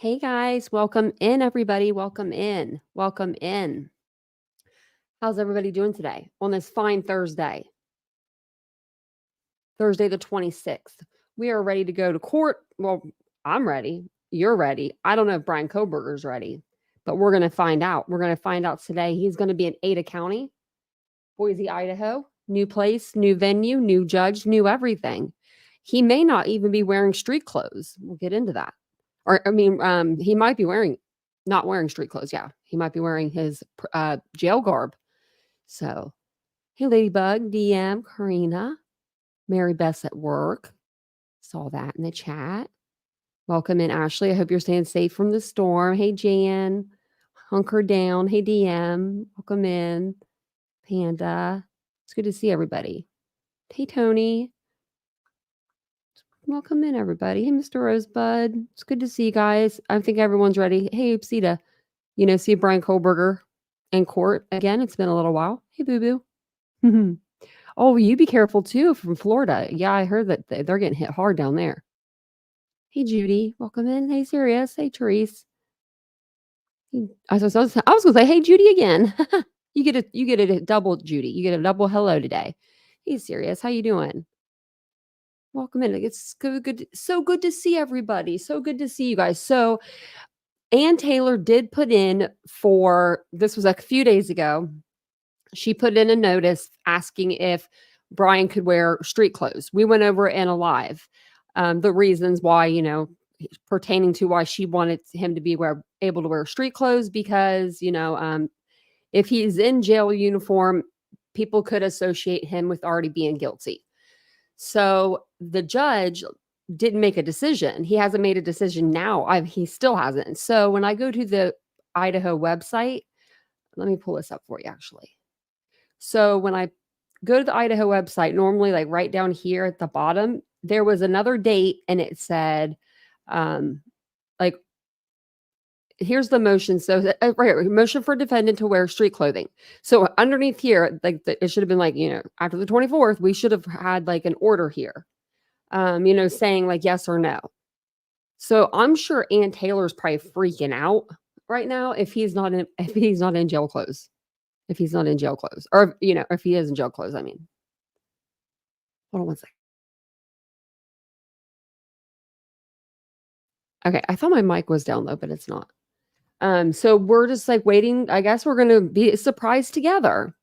Hey guys, welcome in everybody. Welcome in. Welcome in. How's everybody doing today on this fine Thursday? Thursday the 26th. We are ready to go to court. Well, I'm ready. You're ready. I don't know if Bryan Kohberger's ready, but we're going to find out. We're going to find out today. He's going to be in Ada County, Boise, Idaho. New place, new venue, new judge, new everything. He may not even be wearing street clothes. We'll get into that. Or he might be not wearing street clothes. Yeah, he might be wearing his jail garb. So, hey, Ladybug, DM, Karina, Mary Beth's at work. Saw that in the chat. Welcome in, Ashley. I hope you're staying safe from the storm. Hey, Jan, hunker down. Hey, DM, welcome in. Panda, it's good to see everybody. Hey, Tony. Welcome in, everybody. Hey, Mr. Rosebud. It's good to see you guys. I think everyone's ready. Hey, Oopsita. See Bryan Kohberger in court again. It's been a little while. Hey, Boo Boo. Oh, you be careful too from Florida. Yeah, I heard that they're getting hit hard down there. Hey, Judy. Welcome in. Hey, Sirius. Hey, Therese. I was going to say, hey, Judy again. You get a double Judy. You get a double hello today. Hey, Sirius. How you doing? Welcome in. It's so good to see everybody. So good to see you guys. So Ann Taylor did put in this was a few days ago. She put in a notice asking if Bryan could wear street clothes. We went over it in a live. The reasons why, pertaining to why she wanted him to be able to wear street clothes because, if he's in jail uniform, people could associate him with already being guilty. So the judge didn't make a decision. He hasn't made a decision now. He still hasn't. So when I go to the Idaho website, let me pull this up for you actually. So when I go to the Idaho website, normally like right down here at the bottom, there was another date and it said, here's the motion. So right here, motion for defendant to wear street clothing. So underneath here, it should have been like, after the 24th, we should have had like an order here, saying like yes or no. So I'm sure Ann Taylor's probably freaking out right now if he's not in jail clothes. If he's not in jail clothes. Or, if he is in jail clothes, I mean. Hold on one second. Okay, I thought my mic was down low, but it's not. So we're just like waiting. I guess we're gonna be surprised together.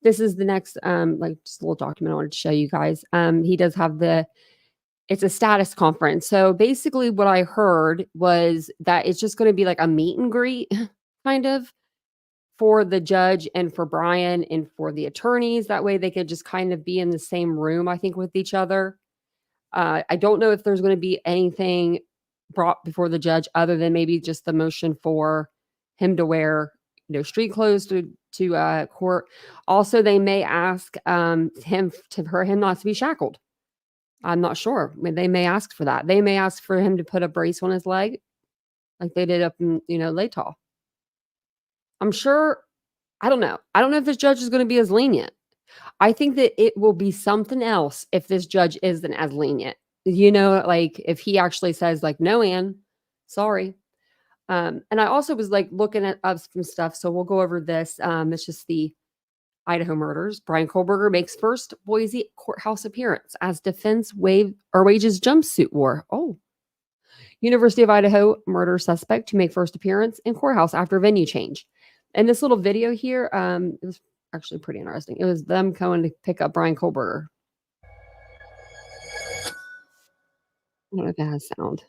This is the next just a little document I wanted to show you guys. He does have it's a status conference. So basically what I heard was that it's just going to be like a meet and greet kind of for the judge and for Bryan and for the attorneys. That way they could just kind of be in the same room, I think, with each other. I don't know if there's going to be anything brought before the judge other than maybe just the motion for him to wear street clothes to court. Also, they may ask him not to be shackled. I'm not sure. I mean, they may ask for that. They may ask for him to put a brace on his leg like they did up in Latah. I'm sure. I don't know. I don't know if this judge is going to be as lenient. I think that it will be something else if this judge isn't as lenient. Like if he actually says like, no, Ann, sorry. And I also was like looking at some stuff. So we'll go over this. It's just the Idaho murders. Bryan Kohberger makes first Boise courthouse appearance as defense wages jumpsuit war. Oh. University of Idaho murder suspect to make first appearance in courthouse after venue change. And this little video here, it was actually pretty interesting. It was them going to pick up Bryan Kohberger. I don't know if it has sound.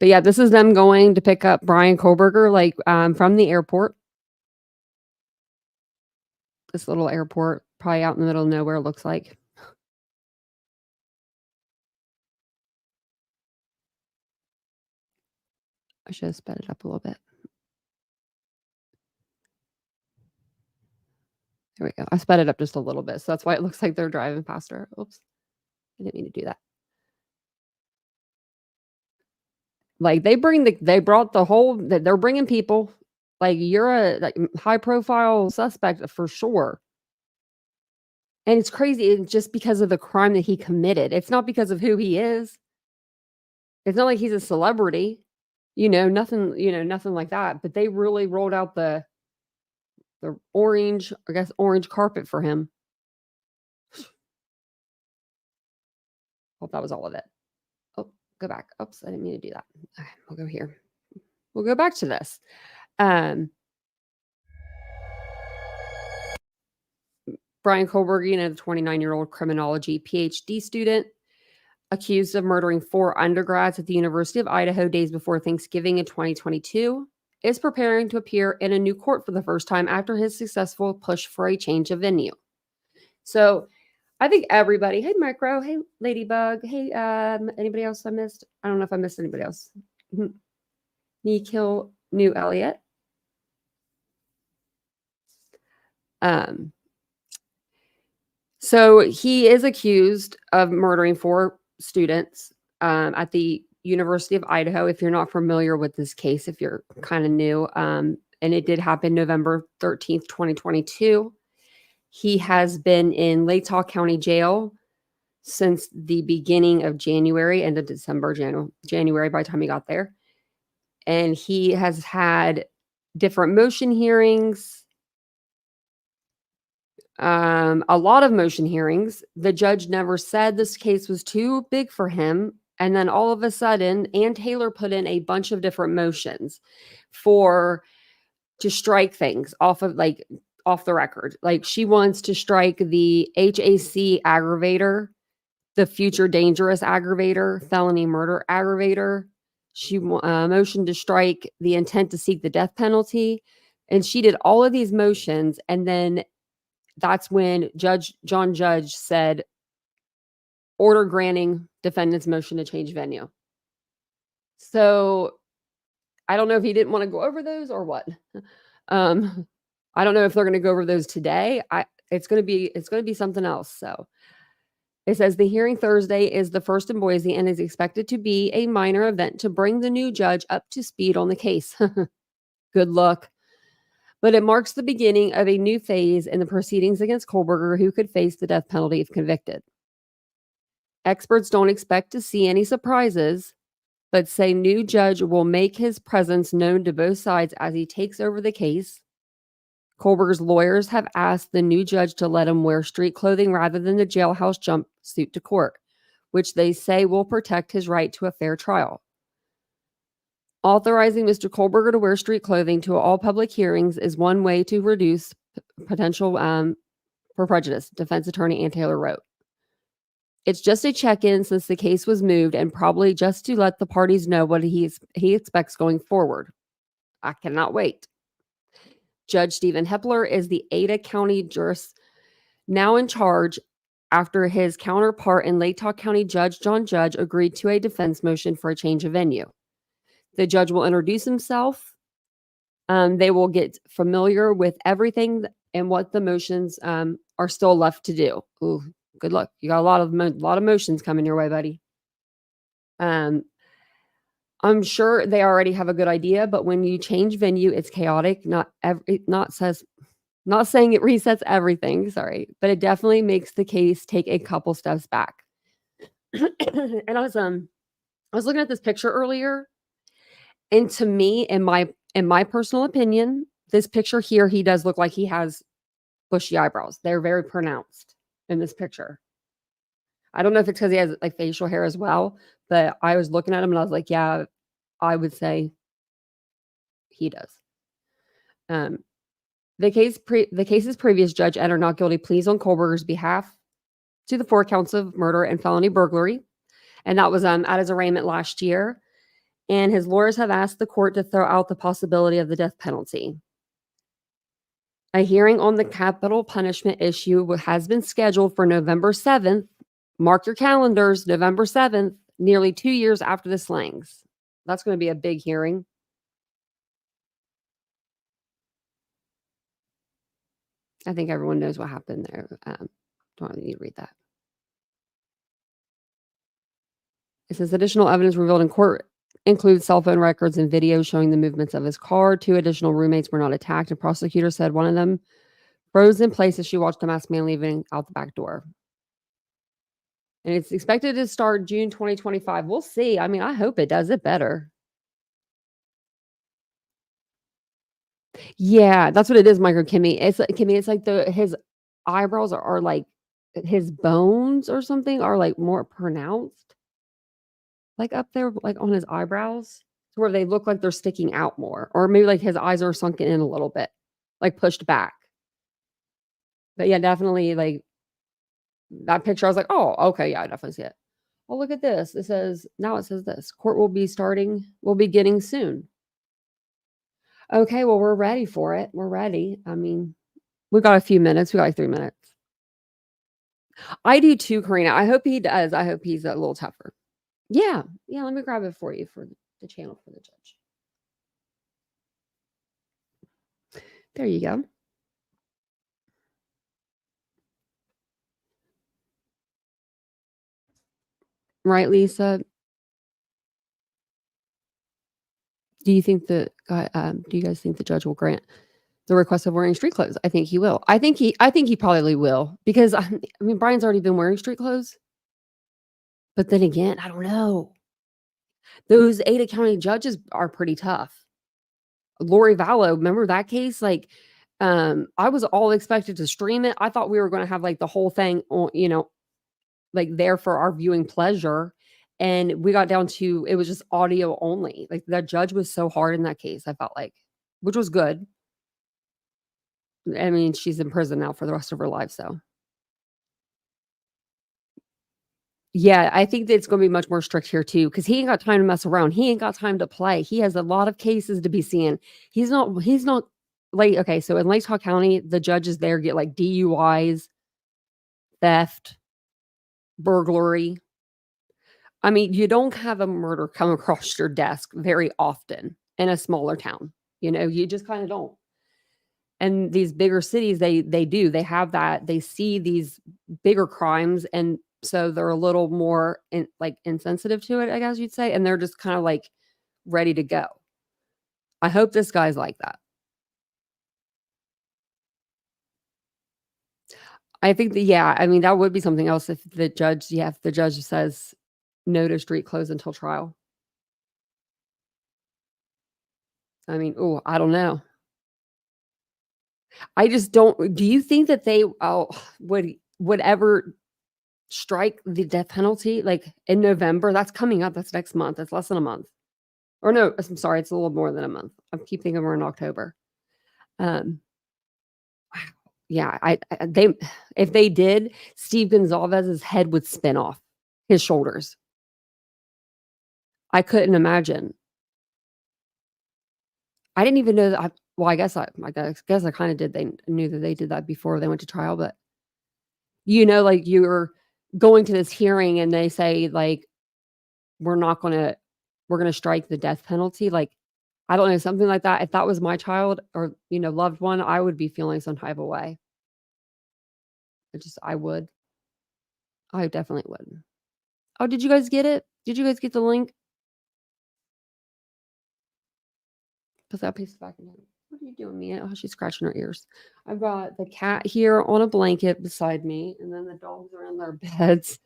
But yeah, this is them going to pick up Bryan Kohberger, from the airport. This little airport, probably out in the middle of nowhere, looks like. I should have sped it up a little bit. There we go. I sped it up just a little bit. So that's why it looks like they're driving faster. Oops. I didn't mean to do that. Like they're bringing people. Like you're a high profile suspect for sure. And it's crazy. It's just because of the crime that he committed. It's not because of who he is. It's not like he's a celebrity, nothing like that. But they really rolled out the orange, I guess, orange carpet for him. Hope that was all of it. Oh, go back. Oops, I didn't mean to do that. Okay, we'll go here. We'll go back to this. Bryan Kohberger, the 29-year-old criminology PhD student, accused of murdering 4 undergrads at the University of Idaho days before Thanksgiving in 2022, is preparing to appear in a new court for the first time after his successful push for a change of venue. So I think everybody, hey Micro, hey Ladybug, hey anybody else I missed? I don't know if I missed anybody else. Nikhil New Elliott. So he is accused of murdering 4 students at the University of Idaho. If you're not familiar with this case, if you're kind of new, and it did happen November 13th, 2022. He has been in Latah County Jail since the beginning of January, end of December, January by the time he got there. And he has had different motion hearings, a lot of motion hearings. The judge never said this case was too big for him. And then all of a sudden, Ann Taylor put in a bunch of different motions to strike things off the record. Like, she wants to strike the HAC aggravator, the future dangerous aggravator, felony murder aggravator. She motioned to strike the intent to seek the death penalty. And she did all of these motions. And then that's when John Judge said, order granting defendant's motion to change venue. So I don't know if he didn't want to go over those or what. I don't know if they're going to go over those today. It's going to be something else. So it says the hearing Thursday is the first in Boise and is expected to be a minor event to bring the new judge up to speed on the case. Good luck. But it marks the beginning of a new phase in the proceedings against Kohberger, who could face the death penalty if convicted. Experts don't expect to see any surprises, but say new judge will make his presence known to both sides as he takes over the case. Kohberger's lawyers have asked the new judge to let him wear street clothing rather than the jailhouse jumpsuit to court, which they say will protect his right to a fair trial. Authorizing Mr. Kohberger to wear street clothing to all public hearings is one way to reduce potential for prejudice, defense attorney Ann Taylor wrote. It's just a check-in since the case was moved and probably just to let the parties know what he expects going forward. I cannot wait. Judge Stephen Hepler is the Ada County jurist now in charge after his counterpart in Latah County Judge John Judge agreed to a defense motion for a change of venue. The judge will introduce himself. They will get familiar with everything and what the motions are still left to do. Ooh, good luck. You got a lot of motions coming your way, buddy. I'm sure they already have a good idea, but when you change venue, it's chaotic. Not saying it resets everything, sorry, but it definitely makes the case take a couple steps back. And I was looking at this picture earlier, and to me, in my personal opinion, this picture here, he does look like he has bushy eyebrows. They're very pronounced in this picture. I don't know if it's because he has like facial hair as well, but I was looking at him and I was like, yeah, I would say he does. The case's previous judge entered not guilty pleas on Kohberger's behalf to the 4 counts of murder and felony burglary, and that was at his arraignment last year. And his lawyers have asked the court to throw out the possibility of the death penalty. A hearing on the capital punishment issue has been scheduled for November 7th. Mark your calendars, November 7th, nearly 2 years after the slayings. That's going to be a big hearing. I think everyone knows what happened there. Don't really need to read that. It says additional evidence revealed in court includes cell phone records and video showing the movements of his car. 2 additional roommates were not attacked, and prosecutors said one of them Froze in place as she watched the masked man leaving out the back door. And it's expected to start June 2025. We'll see. I mean, I hope it does it better. Yeah, that's what it is, Micro Kimmy. It's like Kimmy, it's like his eyebrows are like his bones or something are like more pronounced. Like up there, like on his eyebrows, to where they look like they're sticking out more. Or maybe like his eyes are sunken in a little bit, like pushed back. But yeah, definitely like that picture, I was like, oh, okay, yeah, I definitely see it. Oh, look at this. It says this. Court will be beginning soon. Okay, well, we're ready for it. We're ready. I mean, we got a few minutes. We got like 3 minutes. I do too, Karina. I hope he does. I hope he's a little tougher. Yeah. Yeah, let me grab it for you for the channel for the judge. There you go. Right, Lisa? Do you think do you guys think the judge will grant the request of wearing street clothes? I think he will. I think he probably will because I mean Bryan's already been wearing street clothes. But then again, I don't know. Those Ada County judges are pretty tough. Lori Vallow, remember that case? Like, I was all expected to stream it. I thought we were going to have like the whole thing on, like there for our viewing pleasure. And we got down to it was just audio only. Like that judge was so hard in that case, I felt like, which was good. I mean, she's in prison now for the rest of her life. So, yeah, I think that it's going to be much more strict here too because he ain't got time to mess around. He ain't got time to play. He has a lot of cases to be seeing. He's not like, okay, so in Latah County, the judges there get like DUIs, theft, burglary. I mean, you don't have a murder come across your desk very often in a smaller town. You just kind of don't. And these bigger cities, they do. They have that. They see these bigger crimes, and so they're a little more insensitive to it, I guess you'd say, and they're just kind of like ready to go. I hope this guy's like that. I think that, yeah, I mean, that would be something else if the judge says no to street clothes until trial. I mean, oh, I don't know. I just don't. Do you think that they would ever strike the death penalty like in November? That's coming up. That's next month. That's less than a month. Or no, I'm sorry, it's a little more than a month. I keep thinking we're in October. Yeah, if they did, Steve Gonzalez's head would spin off his shoulders. I couldn't imagine. I didn't even know that. Well, I guess I kind of did. They knew that they did that before they went to trial, but like you're going to this hearing and they say like, we're going to strike the death penalty. Like, I don't know, something like that. If that was my child or, loved one, I would be feeling some type of way. I would. I definitely would. Oh, did you guys get it? Did you guys get the link? Put that piece back in. What are you doing, Mia? Oh, she's scratching her ears. I've got the cat here on a blanket beside me, and then the dogs are in their beds.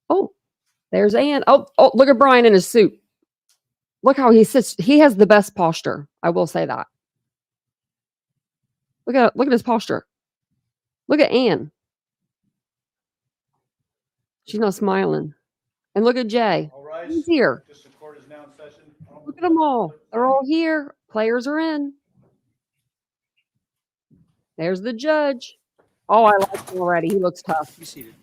Oh, there's Ann. Oh, look at Bryan in his suit. Look how he sits. He has the best posture. I will say that. Look at his posture. Look at Ann. She's not smiling. And look at Jay. He's here. Look at them all. They're all here. Players are in. There's the judge. Oh, I like him already. He looks tough. Be seated.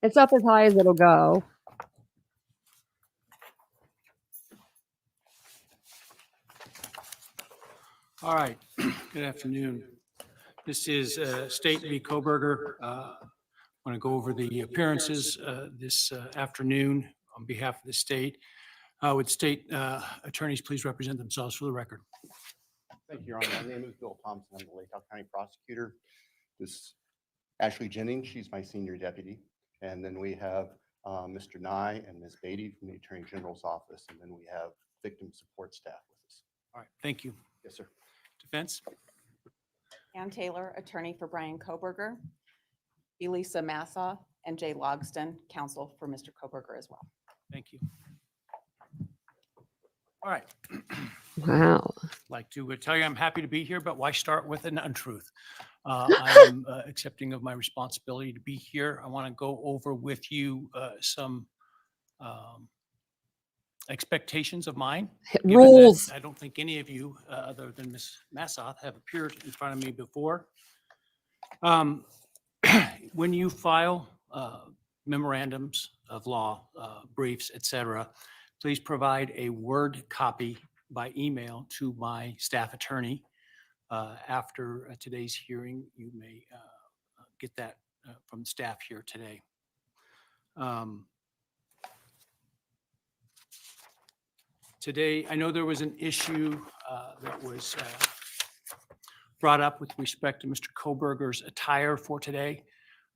It's up as high as it'll go. All right. Good afternoon. This is State v. Kohberger. I want to go over the appearances this afternoon on behalf of the state. Would state attorneys please represent themselves for the record? Thank you, Your Honor. My name is Bill Thompson. I'm the Latah County prosecutor. This is Ashley Jennings. She's my senior deputy. And then we have Mr. Nye and Ms. Beatty from the Attorney General's office. And then we have victim support staff with us. All right, thank you. Yes, sir. Defense? Ann Taylor, attorney for Bryan Kohberger, Elisa Massa, and Jay Logston, counsel for Mr. Kohberger as well. Thank you. All right. Wow. Like to tell you I'm happy to be here, but why start with an untruth? I am accepting of my responsibility to be here. I want to go over with you some expectations of mine. given that Rules. I don't think any of you, other than Ms. Massoth, have appeared in front of me before. When you file memorandums of law, briefs, et cetera, please provide a Word copy by email to my staff attorney. After today's hearing, you may get that from staff here today. Today, I know there was an issue that was brought up with respect to Mr. Kohberger's attire for today.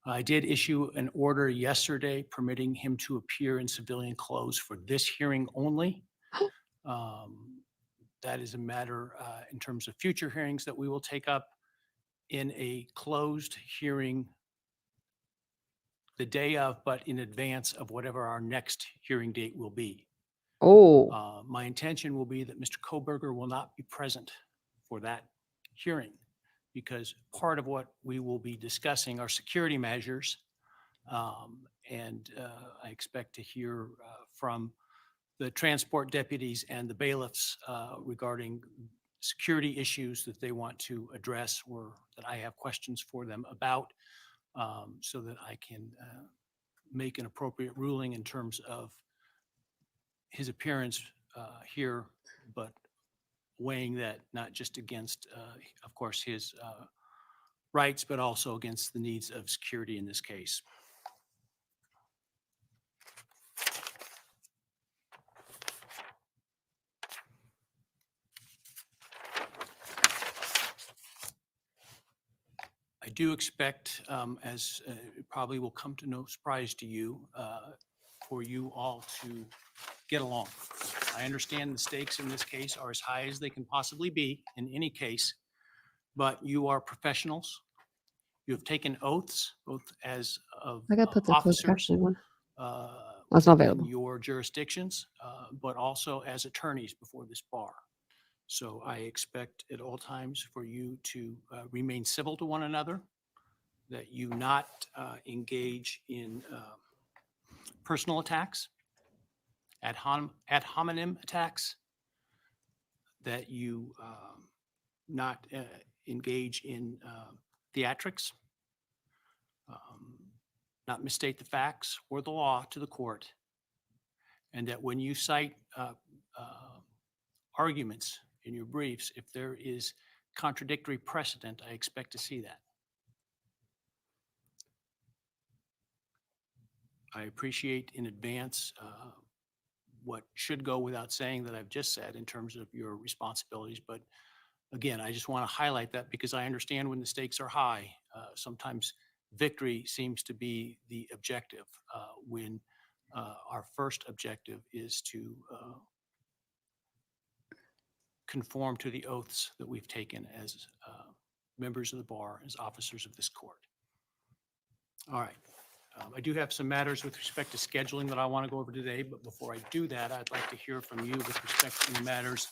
I did issue an order yesterday permitting him to appear in civilian clothes for this hearing only. That is a matter in terms of future hearings that we will take up in a closed hearing the day of, but in advance of whatever our next hearing date will be. Oh, My intention will be that Mr. Kohberger will not be present for that hearing because part of what we will be discussing are security measures. And I expect to hear from the transport deputies and the bailiffs regarding security issues that they want to address or that I have questions for them about so that I can make an appropriate ruling in terms of his appearance here, but weighing that not just against, of course, his rights, but also against the needs of security in this case. I do expect, as it probably will come to no surprise to you, for you all to get along. I understand the stakes in this case are as high as they can possibly be in any case, but you are professionals. You have taken oaths, both as of I gotta put the closed officers captioning one. in That's not available. your jurisdictions, but also as attorneys before this bar. So I expect at all times for you to remain civil to one another, that you not engage in personal attacks, ad hominem attacks, that you not engage in theatrics, not misstate the facts or the law to the court, and that when you cite arguments in your briefs, if there is contradictory precedent, I expect to see that. I appreciate in advance what should go without saying that I've just said in terms of your responsibilities. But again, I just want to highlight that because I understand when the stakes are high, sometimes victory seems to be the objective when our first objective is to conform to the oaths that we've taken as members of the bar, as officers of this court. All right. I do have some matters with respect to scheduling that I want to go over today, but before I do that, I'd like to hear from you with respect to the matters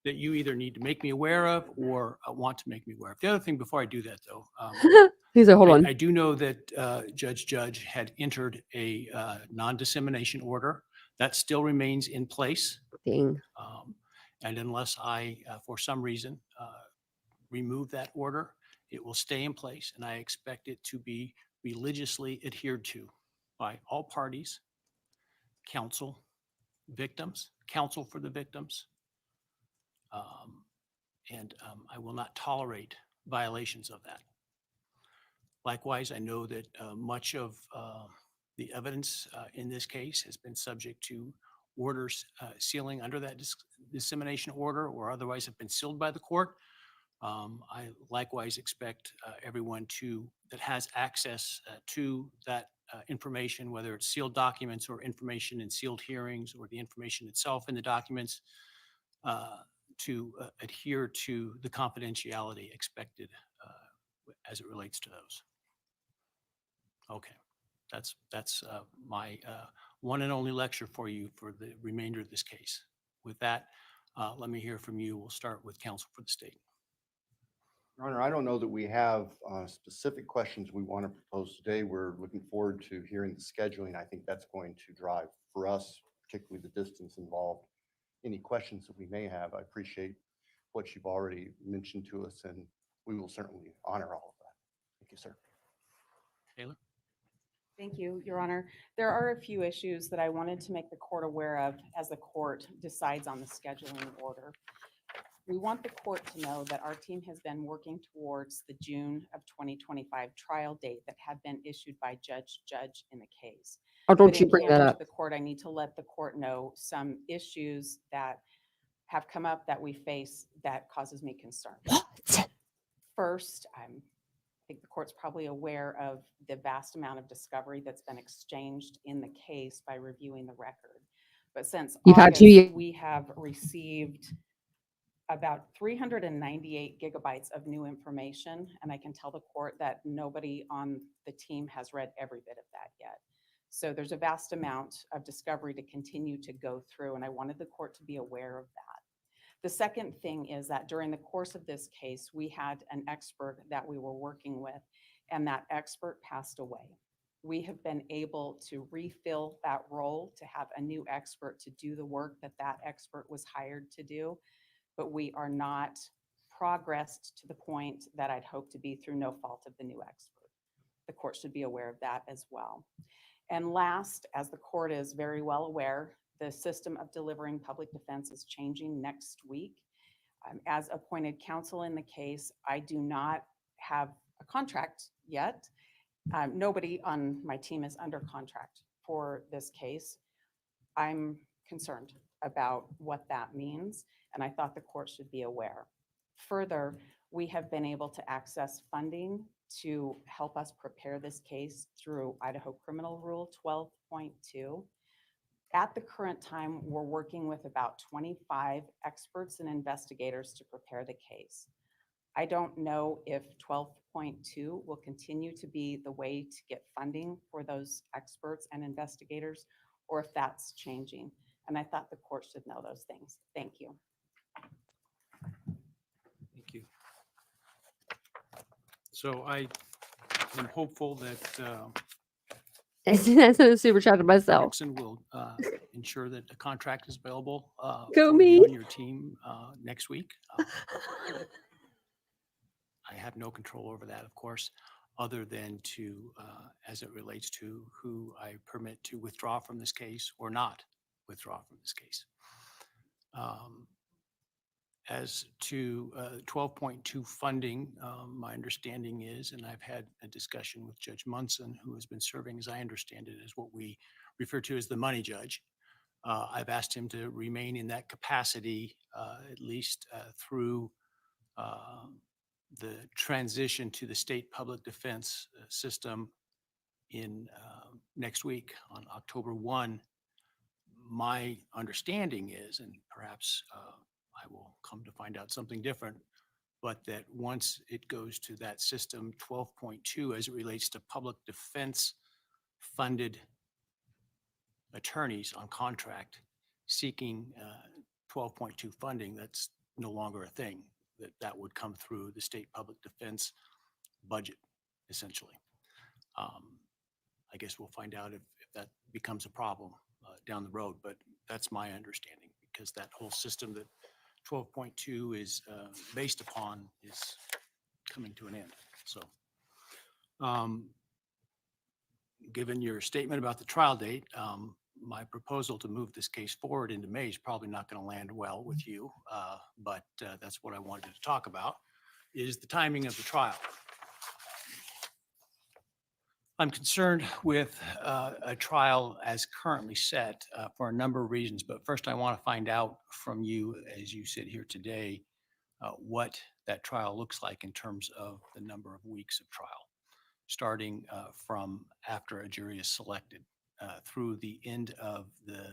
that you either need to make me aware of or want to make me aware of. The other thing before I do that, though, He's like, hold on. I do know that Judge had entered a non-dissemination order. That still remains in place. Dang. And unless I, for some reason, remove that order, it will stay in place. And I expect it to be religiously adhered to by all parties, counsel, victims, counsel for the victims. And I will not tolerate violations of that. Likewise, I know that much of the evidence in this case has been subject to orders sealing under that dissemination order or otherwise have been sealed by the court. I likewise expect everyone that has access to that information, whether it's sealed documents or information in sealed hearings or the information itself in the documents, to adhere to the confidentiality expected as it relates to those. Okay, that's my one and only lecture for you for the remainder of this case. With that, let me hear from you. We'll start with counsel for the state. Your Honor, I don't know that we have specific questions we want to propose today. We're looking forward to hearing the scheduling. I think that's going to drive for us, particularly the distance involved, any questions that we may have. I appreciate what you've already mentioned to us, and we will certainly honor all of that. Thank you, sir. Taylor? Thank you, Your Honor. There are a few issues that I wanted to make the court aware of as the court decides on the scheduling order. We want the court to know that our team has been working towards the June of 2025 trial date that had been issued by Judge in the case. Oh, don't But you in bring that candor to up. the court, I need to let the court know some issues that have come up that we face that causes me concern. What? First, I think the court's probably aware of the vast amount of discovery that's been exchanged in the case by reviewing the record. But since You've had August, 2 years. we have received about 398 gigabytes of new information. And I can tell the court that nobody on the team has read every bit of that yet. So there's a vast amount of discovery to continue to go through, and I wanted the court to be aware of that. The second thing is that during the course of this case, we had an expert that we were working with, and that expert passed away. We have been able to refill that role to have a new expert to do the work that that expert was hired to do, but we are not progressed to the point that I'd hoped to be through no fault of the new expert. The court should be aware of that as well. And last, as the court is very well aware, the system of delivering public defense is changing next week. As appointed counsel in the case, I do not have a contract yet. Nobody on my team is under contract for this case. I'm concerned about what that means, and I thought the court should be aware. Further, we have been able to access funding to help us prepare this case through Idaho Criminal Rule 12.2. At the current time, we're working with about 25 experts and investigators to prepare the case. I don't know if 12.2 will continue to be the way to get funding for those experts and investigators, or if that's changing. And I thought the court should know those things. Thank you. Thank you. So I am hopeful that That's a super chat to myself. Nixon will ensure that a contract is available Go for me. you and your team next week. I have no control over that, of course, other than to, as it relates to who I permit to withdraw from this case or not withdraw from this case. As to 12.2 funding, my understanding is, and I've had a discussion with Judge Munson, who has been serving, as I understand it, as what we refer to as the money judge. I've asked him to remain in that capacity at least through the transition to the state public defense system in next week on October 1. My understanding is, and perhaps I will come to find out something different, but that once it goes to that system 12.2 as it relates to public defense funded attorneys on contract seeking 12.2 funding, that's no longer a thing. That would come through the state public defense budget, essentially. I guess we'll find out if that becomes a problem down the road, but that's my understanding, because that whole system that 12.2 is based upon is coming to an end. So given your statement about the trial date, my proposal to move this case forward into May is probably not going to land well with you, but that's what I wanted to talk about, is the timing of the trial. I'm concerned with a trial as currently set for a number of reasons, but first I want to find out from you, as you sit here today, what that trial looks like in terms of the number of weeks of trial, starting from after a jury is selected through the end of the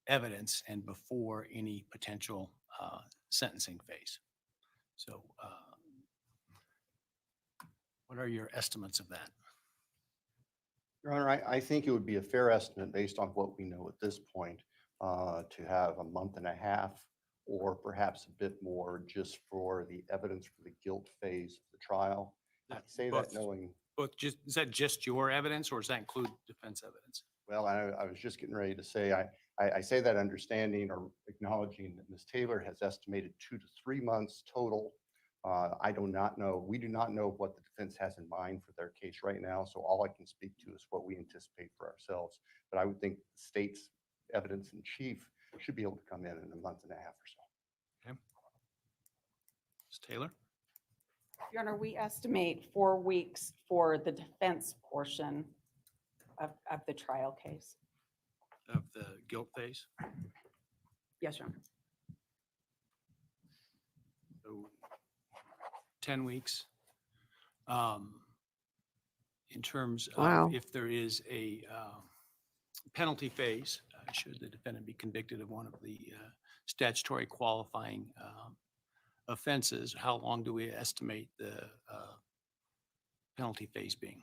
evidence and before any potential sentencing phase. So what are your estimates of that? Your Honor, I think it would be a fair estimate based on what we know at this point to have a month and a half or perhaps a bit more just for the evidence for the guilt phase of the trial. I say that knowing. Is that just your evidence, or does that include defense evidence? Well, I was just getting ready to say, I say that understanding or acknowledging that Ms. Taylor has estimated 2 to 3 months total. I do not know. We do not know what the defense has in mind for their case right now. So all I can speak to is what we anticipate for ourselves. But I would think the state's evidence in chief should be able to come in a month and a half or so. Okay. Ms. Taylor? Your Honor, we estimate 4 weeks for the defense portion of the trial case. Of the guilt phase? Yes, Your Honor. So 10 weeks. In terms Wow. of if there is a penalty phase, should the defendant be convicted of one of the statutory qualifying offenses, how long do we estimate the penalty phase being?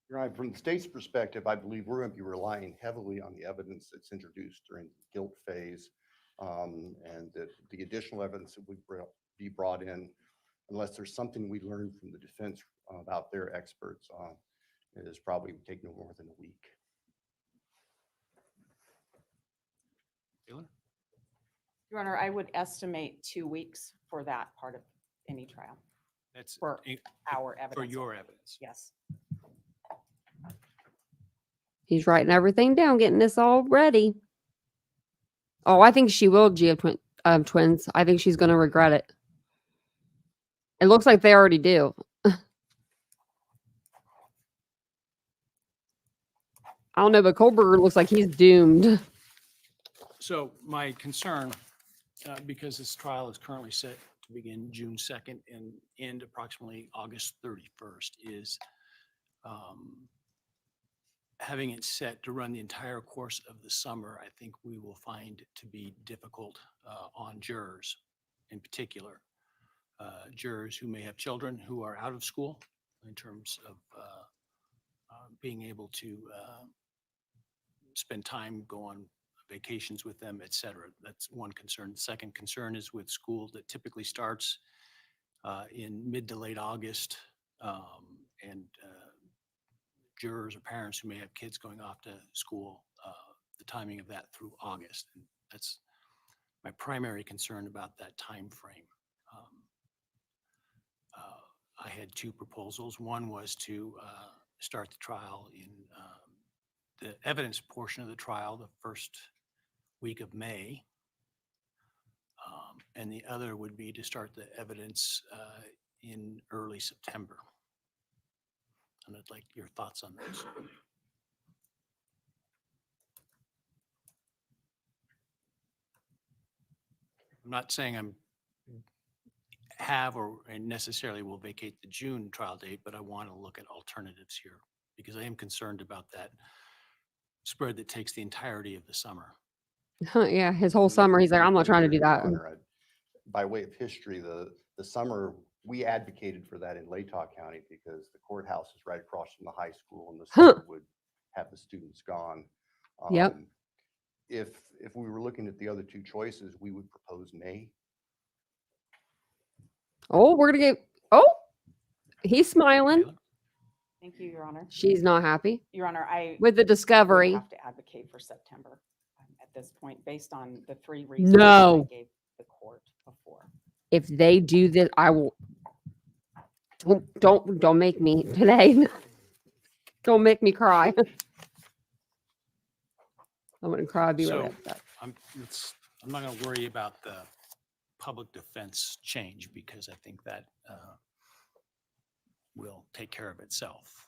You're right. From the state's perspective, I believe we're going to be relying heavily on the evidence that's introduced during the guilt phase, and that the additional evidence that would be brought in, unless there's something we learned from the defense about their experts, it is probably would take no more than a week. Taylor? Your Honor, I would estimate 2 weeks for that part of any trial, That's for our for evidence. your evidence. Yes. He's writing everything down, getting this all ready. Oh, I think she will twins. I think she's going to regret it. It looks like they already do. I don't know, but Kohberger looks like he's doomed. So my concern, because this trial is currently set to begin June 2nd and end approximately August 31st, is having it set to run the entire course of the summer. I think we will find to be difficult on jurors in particular. Jurors who may have children who are out of school in terms of being able to spend time, go on vacations with them, et cetera. That's one concern. The second concern is with school that typically starts in mid to late August, and jurors or parents who may have kids going off to school, the timing of that through August. And that's my primary concern about that time frame. I had 2 proposals. One was to start the trial in the evidence portion of the trial the first week of May. And the other would be to start the evidence in early September. And I'd like your thoughts on those. I'm not saying I'm have or necessarily will vacate the June trial date, but I want to look at alternatives here because I am concerned about that spread that takes the entirety of the summer. Yeah, his whole summer, he's like, I'm not trying to do that. By way of history, the summer, we advocated for that in Latah County because the courthouse is right across from the high school and the summer would have the students gone. Yep. If we were looking at the other 2 choices, we would propose May. Oh, we're going to get, oh, he's smiling. Taylor? Thank you, Your Honor. She's not happy Your Honor, I with the would discovery. have to advocate for September at this point, based on the 3 reasons that No. I gave the court before. If they do this, I will. Don't make me today. Don't make me cry. I'm gonna cry. I'd be really So, upset. I'm not going to worry about the public defense change because I think that will take care of itself.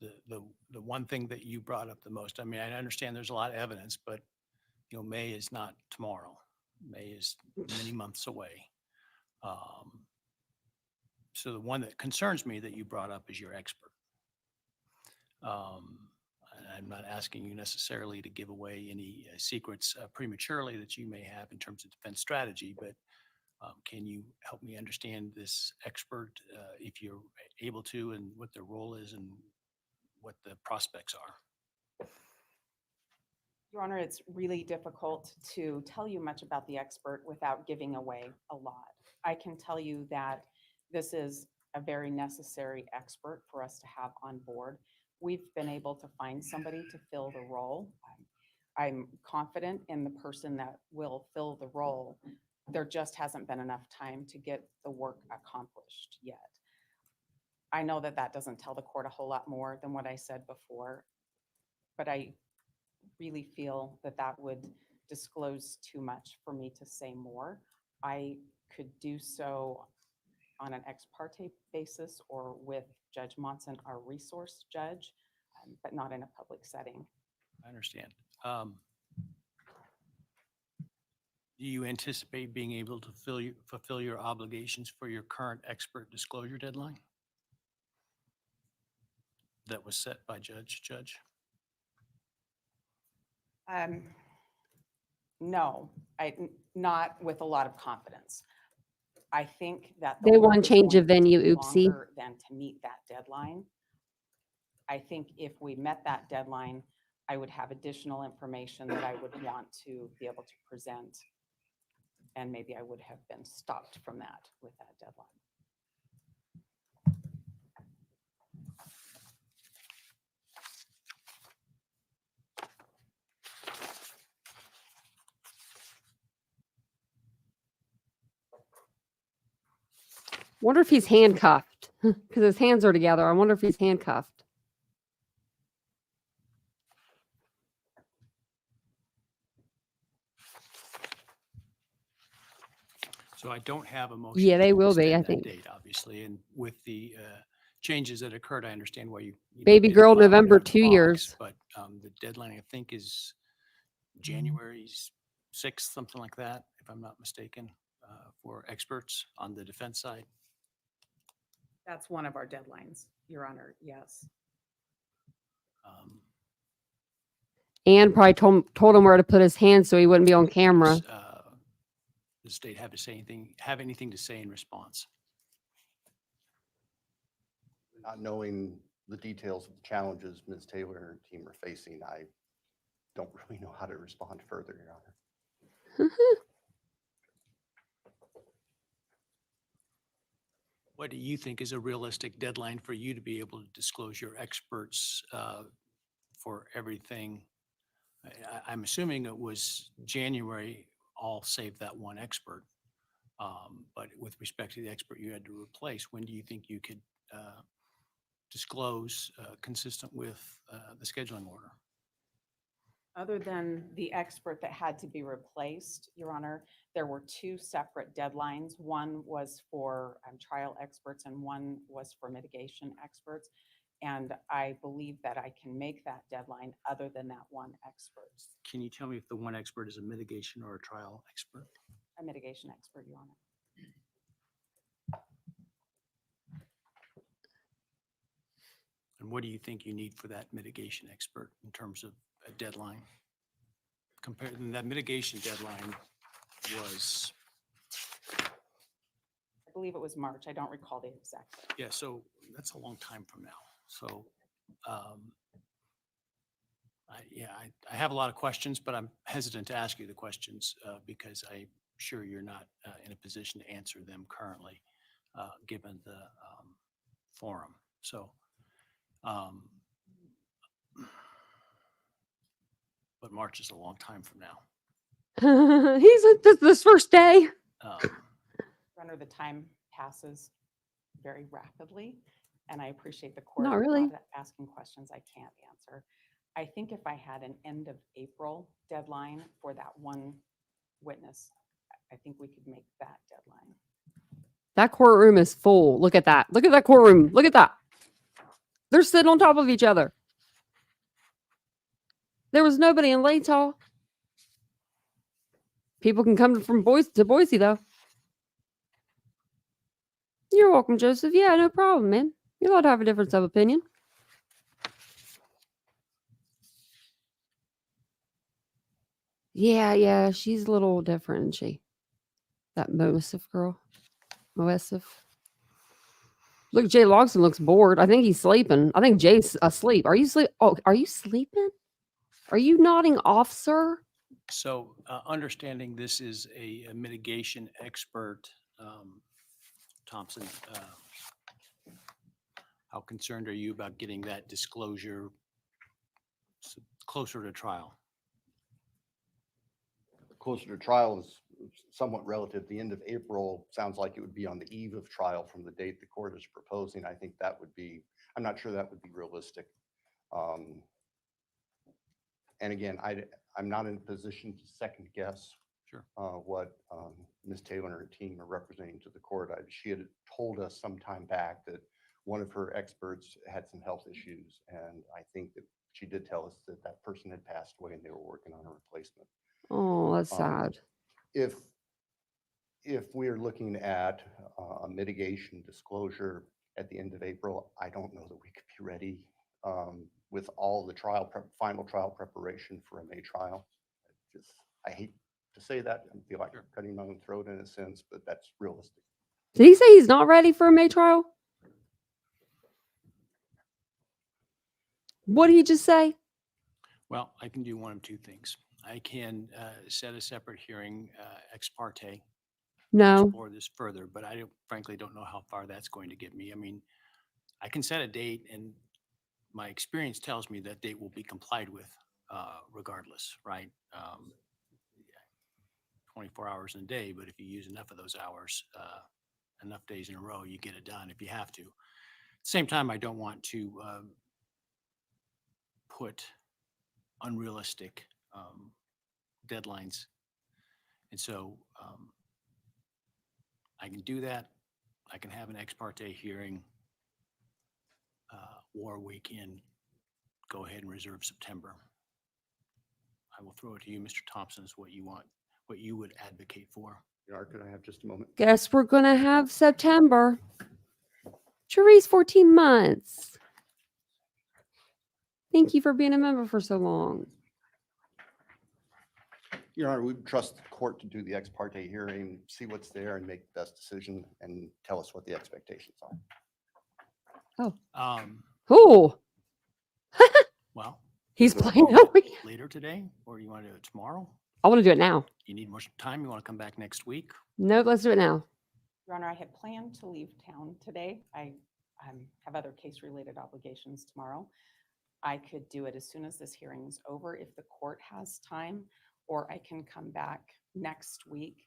The one thing that you brought up the most, I mean, I understand there's a lot of evidence, but May is not tomorrow. May is many months away. So the one that concerns me that you brought up is your expert. I'm not asking you necessarily to give away any secrets prematurely that you may have in terms of defense strategy, but can you help me understand this expert if you're able to, and what their role is and what the prospects are? Your Honor, it's really difficult to tell you much about the expert without giving away a lot. I can tell you that this is a very necessary expert for us to have on board. We've been able to find somebody to fill the role. I'm confident in the person that will fill the role. There just hasn't been enough time to get the work accomplished yet. I know that that doesn't tell the court a whole lot more than what I said before, but I really feel that that would disclose too much for me to say more. I could do so on an ex parte basis or with Judge Monson, our resource judge, but not in a public setting. I understand. Do you anticipate being able to fulfill your obligations for your current expert disclosure deadline that was set by Judge? No, not with a lot of confidence. I think that They work want is change going of to take venue, oopsie. longer than to meet that deadline. I think if we met that deadline, I would have additional information that I would want to be able to present. And maybe I would have been stopped from that with that deadline. Wonder if he's handcuffed because his hands are together. I wonder if he's handcuffed. So I don't have a motion. Yeah, they to will be, extend I that think. Date, obviously, and with the changes that occurred, I understand why you. Baby didn't girl, file it November, out of the 2 box, years. But the deadline, I think, is January 6th, something like that, if I'm not mistaken, for experts on the defense side. That's one of our deadlines, Your Honor, yes. And probably told him where to put his hands so he wouldn't be on camera. Does the state have anything to say in response? Not knowing the details of the challenges Ms. Taylor and her team are facing, I don't really know how to respond further, Your Honor. What do you think is a realistic deadline for you to be able to disclose your experts for everything? I'm assuming it was January, all save that one expert. But with respect to the expert you had to replace, when do you think you could disclose consistent with the scheduling order? Other than the expert that had to be replaced, Your Honor, there were two separate deadlines. One was for trial experts and one was for mitigation experts. And I believe that I can make that deadline other than that one expert, Can you tell me if the one expert is a mitigation or a trial expert? a mitigation expert, Your Honor. And what do you think you need for that mitigation expert in terms of a deadline? Compared, and that mitigation deadline was, I believe it was March. I don't recall the exact date. yeah, so that's a long time from now. So, I have a lot of questions, but I'm hesitant to ask you the questions because I'm sure you're not in a position to answer them currently, given the forum. So, but March is a long time from now. He's at this first day. Your Honor, the time passes very rapidly, and I appreciate the court Not really. not asking questions I can't answer. I think if I had an end of April deadline for that one witness, I think we could make that deadline. That courtroom is full. Look at that. Look at that courtroom. Look at that. They're sitting on top of each other. There was nobody in Latah. People can come from Boise though. You're welcome, Joseph. Yeah, no problem, man. You're allowed to have a difference of opinion. Yeah, she's a little different, isn't she? That Moesif girl. Moesif. Look, Jay Logson looks bored. I think he's sleeping. I think Jay's asleep. Are you sleep? Oh, are you sleeping? Are you nodding off, sir? So understanding this is a mitigation expert, Thompson, how concerned are you about getting that disclosure closer to trial? Closer to trial is somewhat relative. The end of April sounds like it would be on the eve of trial from the date the court is proposing. I think that would be, I'm not sure that would be realistic. And again, I'm not in a position to second guess Sure. what Ms. Taylor and her team are representing to the court. She had told us some time back that one of her experts had some health issues, and I think that she did tell us that that person had passed away and they were working on a replacement. Oh, that's sad. If we're looking at a mitigation disclosure at the end of April, I don't know that we could be ready with all the final trial preparation for a May trial. I hate to say that. I feel like I'm cutting my own throat in a sense, but that's realistic. Did he say he's not ready for a May trial? What did he just say? Well, I can do one of two things. I can set a separate hearing ex parte, No. explore this further, but I frankly don't know how far that's going to get me. I mean, I can set a date, and my experience tells me that date will be complied with regardless, right? 24 hours in a day, but if you use enough of those hours, enough days in a row, you get it done if you have to. At the same time, I don't want to put unrealistic deadlines. And so I can do that. I can have an ex parte hearing, or we can go ahead and reserve September. I will throw it to you, Mr. Thompson, is what you want, what you would advocate for. Could I have just a moment? Guess we're going to have September. Cherise, 14 months. Thank you for being a member for so long. Your Honor, we trust the court to do the ex parte hearing, see what's there and make the best decision and tell us what the expectations are. Oh, Well, he's playing over you. later today, or you want to do it tomorrow? I want to do it now. You need more time? You want to come back next week? No, let's do it now. Your Honor, I had planned to leave town today. I have other case-related obligations tomorrow. I could do it as soon as this hearing's over if the court has time, or I can come back next week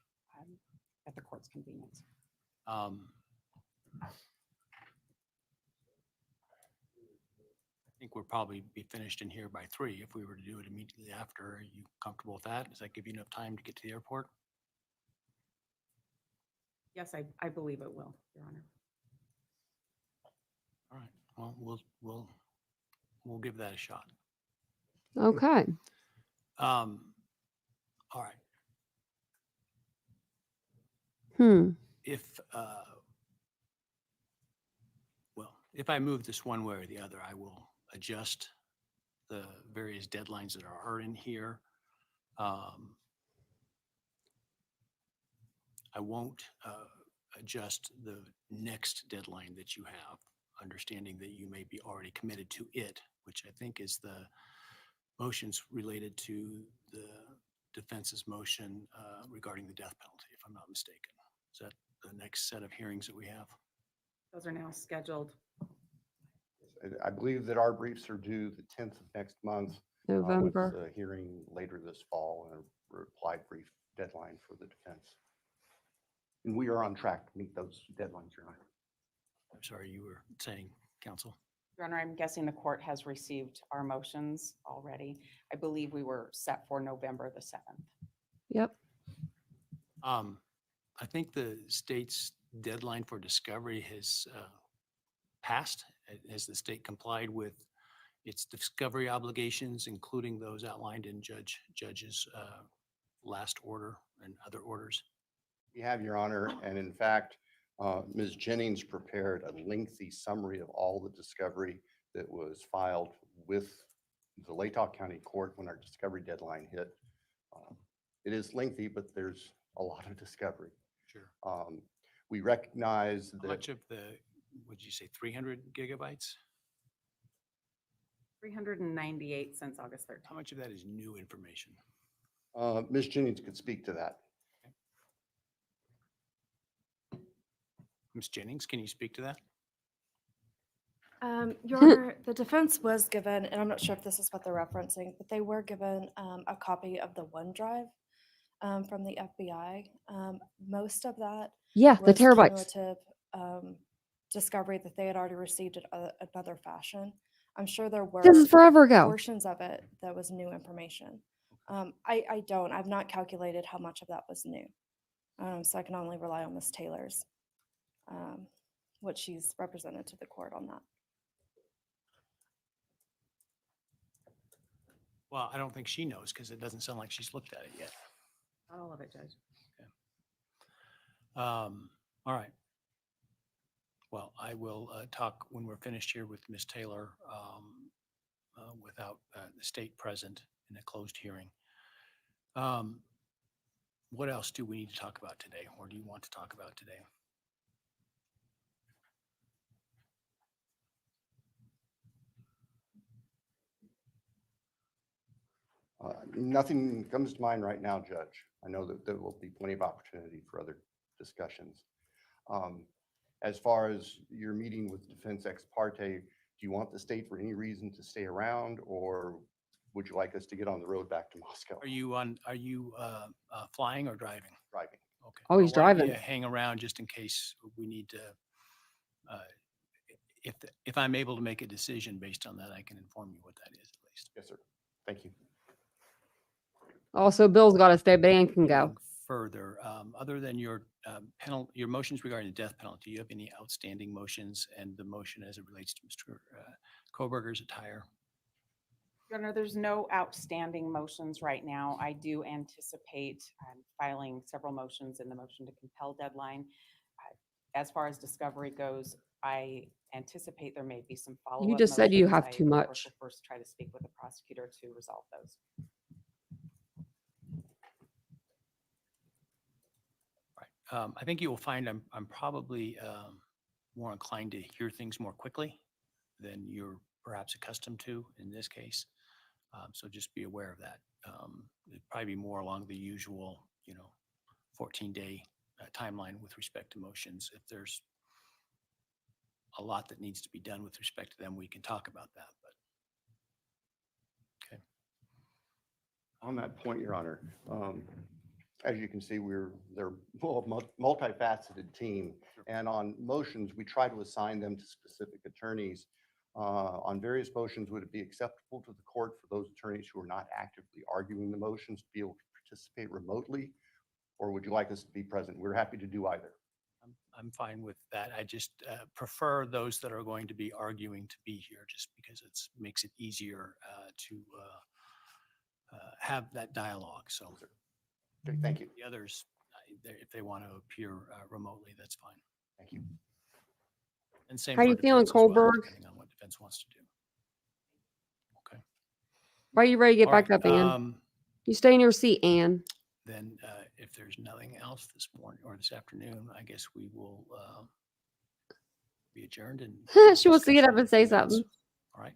at the court's convenience. I think we'll probably be finished in here by 3 if we were to do it immediately after. Are you comfortable with that? Does that give you enough time to get to the airport? Yes, I believe it will, Your Honor. All right. Well, we'll give that a shot. Okay. All right. If I move this one way or the other, I will adjust the various deadlines that are in here. I won't adjust the next deadline that you have, understanding that you may be already committed to it, which I think is the motions related to the defense's motion regarding the death penalty, if I'm not mistaken. Is that the next set of hearings that we have? Those are now scheduled. I believe that our briefs are due the 10th of next month. November. With a hearing later this fall and a reply brief deadline for the defense. And we are on track to meet those deadlines, Your Honor. I'm sorry, you were saying, counsel? Your Honor, I'm guessing the court has received our motions already. I believe we were set for November the 7th. Yep. I think the state's deadline for discovery has passed. Has the state complied with its discovery obligations, including those outlined in Judge's last order and other orders? We have, Your Honor, and in fact, Ms. Jennings prepared a lengthy summary of all the discovery that was filed with the Latah County Court when our discovery deadline hit. It is lengthy, but there's a lot of discovery. Sure. We recognize How that much of the, would you say 300 gigabytes? 398 since August 13th. How much of that is new information? Ms. Jennings could speak to that. Ms. Jennings, can you speak to that? Your Honor, the defense was given, and I'm not sure if this is what they're referencing, but they were given a copy of the OneDrive from the FBI. Most of that Yeah, the was terabytes. cumulative discovery that they had already received in another fashion. I'm sure there were This is forever ago. portions of it that was new information. I've not calculated how much of that was new. So I can only rely on Ms. Taylor's, what she's represented to the court on that. Well, I don't think she knows because it doesn't sound like she's looked at it yet. Not all of it, Judge. All right. Well, I will talk when we're finished here with Ms. Taylor without the state present in a closed hearing. What else do we need to talk about today, or do you want to talk about today? Nothing comes to mind right now, Judge. I know that there will be plenty of opportunity for other discussions. As far as your meeting with defense ex parte, do you want the state for any reason to stay around, or would you like us to get on the road back to Moscow? Are you flying or driving? Driving. Okay. Oh, he's Well, why don't driving. you hang around just in case we need to. If I'm able to make a decision based on that, I can inform you what that is at least. Yes, sir. Thank you. Also, Bill's got to stay, but Ann can go. Moving further, other than your your motions regarding the death penalty, do you have any outstanding motions and the motion as it relates to Mr. Kohberger's attire? Your Honor, there's no outstanding motions right now. I do anticipate filing several motions in the motion to compel deadline. As far as discovery goes, I anticipate there may be some follow-up. just said you motions. have I, too of course, much. will first try to speak with the prosecutor to resolve those. Right. I think you will find I'm probably more inclined to hear things more quickly than you're perhaps accustomed to in this case. So just be aware of that. It'd probably be more along the usual, 14-day timeline with respect to motions. If there's a lot that needs to be done with respect to them, we can talk about that. But okay. On that point, Your Honor, as you can see, they're a multifaceted team. And on motions, we try to assign them to specific attorneys. On various motions, would it be acceptable to the court for those attorneys who are not actively arguing the motions to be able to participate remotely? Or would you like us to be present? We're happy to do either. I'm fine with that. I just prefer those that are going to be arguing to be here, just because it makes it easier to have that dialogue. So Okay, thank you. the others, if they want to appear remotely, that's fine. Thank you. And same How for you feeling, defense as well, Kohlberg? depending on what defense wants to do. Okay. Why are you ready to get All back right, up, Ann? You stay in your seat, Ann. Then if there's nothing else this morning or this afternoon, I guess we will be adjourned. And She wants to get discuss up in a and say few minutes. something. All right.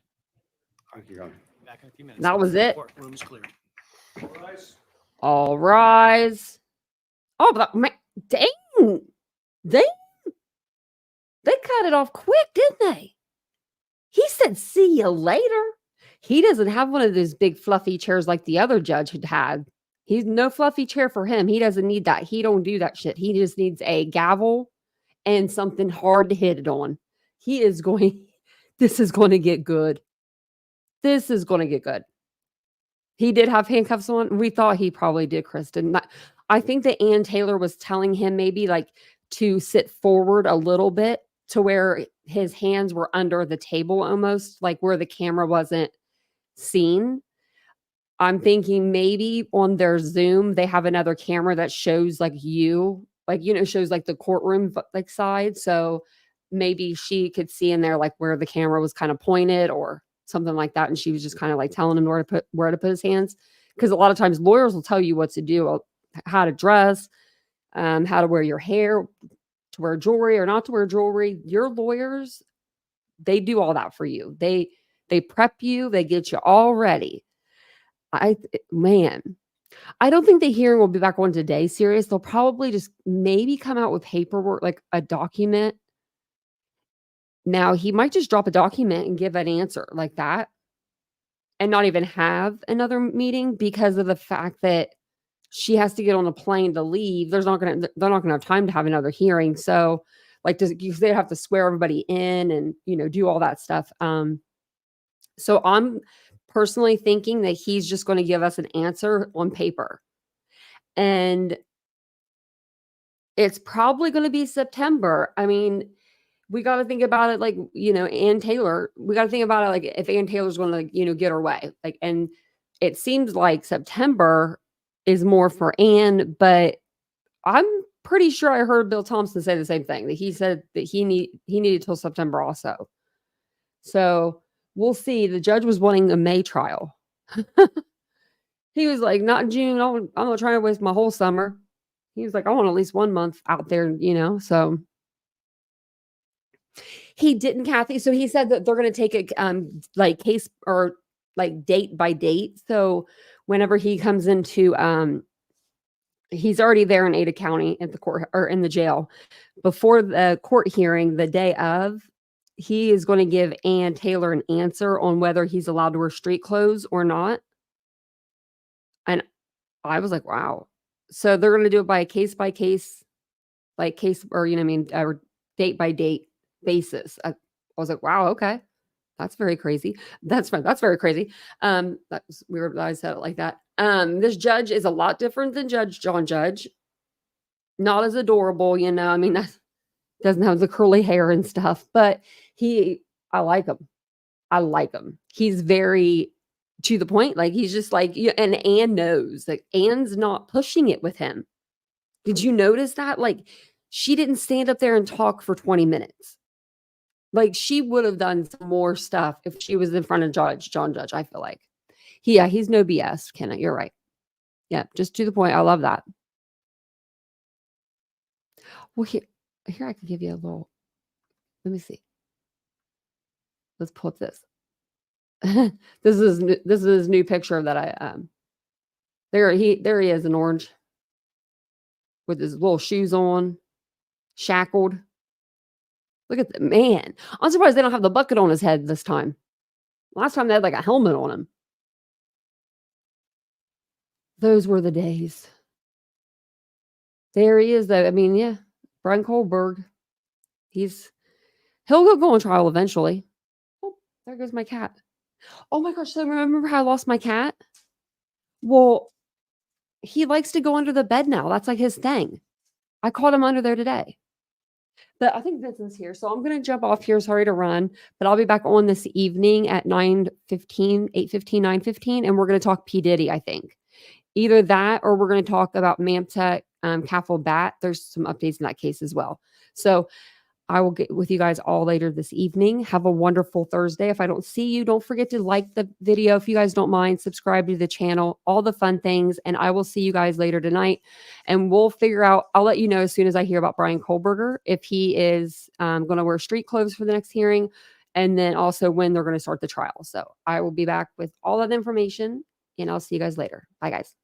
Thank you, Your Honor. Back in a few minutes. That was it. Courtroom's clear. All rise. Oh, but dang. They cut it off quick, didn't they? He said, see you later. He doesn't have one of those big fluffy chairs like the other judge had. He's no fluffy chair for him. He doesn't need that. He don't do that shit. He just needs a gavel and something hard to hit it on. This is going to get good. This is going to get good. He did have handcuffs on. We thought he probably did, Kristen. I think that Ann Taylor was telling him maybe like to sit forward a little bit to where his hands were under the table almost, like where the camera wasn't seen. I'm thinking maybe on their Zoom, they have another camera that shows like you, like, shows like the courtroom like side. So maybe she could see in there like where the camera was kind of pointed or something like that. And she was just kind of like telling him where to put his hands. Because a lot of times lawyers will tell you what to do, how to dress, how to wear your hair, to wear jewelry or not to wear jewelry. Your lawyers, they do all that for you. They prep you, they get you all ready. Man, I don't think the hearing will be back on today. Serious. They'll probably just maybe come out with paperwork, like a document. Now he might just drop a document and give an answer like that and not even have another meeting because of the fact that she has to get on a plane to leave. They're not going to have time to have another hearing. So like they have to swear everybody in and, do all that stuff. So I'm personally thinking that he's just going to give us an answer on paper. And it's probably going to be September. I mean, we got to think about it like, Ann Taylor, we got to think about it like if Ann Taylor's going to, get her way. Like, and it seems like September is more for Ann, but I'm pretty sure I heard Bill Thompson say the same thing, that he said that he needed till September also. So we'll see. The judge was wanting a May trial. He was like, not in June. I'm not trying to waste my whole summer. He was like, I want at least 1 month out there, so he didn't, Kathy. So he said that they're going to take it like case or like date by date. So whenever he comes into, he's already there in Ada County at the court or in the jail before the court hearing the day of. He is going to give Ann Taylor an answer on whether he's allowed to wear street clothes or not. And I was like, wow. So they're going to do it by case, like case or, or date by date basis. I was like, wow, okay. That's very crazy. That's very crazy. That's weird that I said it like that. This judge is a lot different than Judge John Judge. Not as adorable, that doesn't have the curly hair and stuff, but I like him. He's very to the point. Like he's just like, and Ann knows, like Ann's not pushing it with him. Did you notice that? Like she didn't stand up there and talk for 20 minutes. Like she would have done some more stuff if she was in front of John Judge, I feel like. He's no BS, Kenna. You're right. Yeah, just to the point. I love that. Well, here I can give you a little. Let me see. Let's pull up this. This is his new picture that I there he is in orange with his little shoes on, shackled. Look at the man. I'm surprised they don't have the bucket on his head this time. Last time they had like a helmet on him. Those were the days. There he is though. I mean, yeah. Bryan Kohberger. He'll go on trial eventually. Oh, there goes my cat. Oh my gosh. So remember how I lost my cat? Well, he likes to go under the bed now. That's like his thing. I caught him under there today. But I think Vincent's here. So I'm going to jump off here. Sorry to run. But I'll be back on this evening at 9:15, 8:15, 9:15. And we're going to talk P. Diddy, I think. Either that or we're going to talk about Mamtech, Caffel Bat. There's some updates in that case as well. So I will get with you guys all later this evening. Have a wonderful Thursday. If I don't see you, don't forget to like the video. If you guys don't mind, subscribe to the channel, all the fun things. And I will see you guys later tonight. And we'll figure out, I'll let you know as soon as I hear about Bryan Kohberger, if he is going to wear street clothes for the next hearing. And then also when they're going to start the trial. So I will be back with all that information and I'll see you guys later. Bye guys.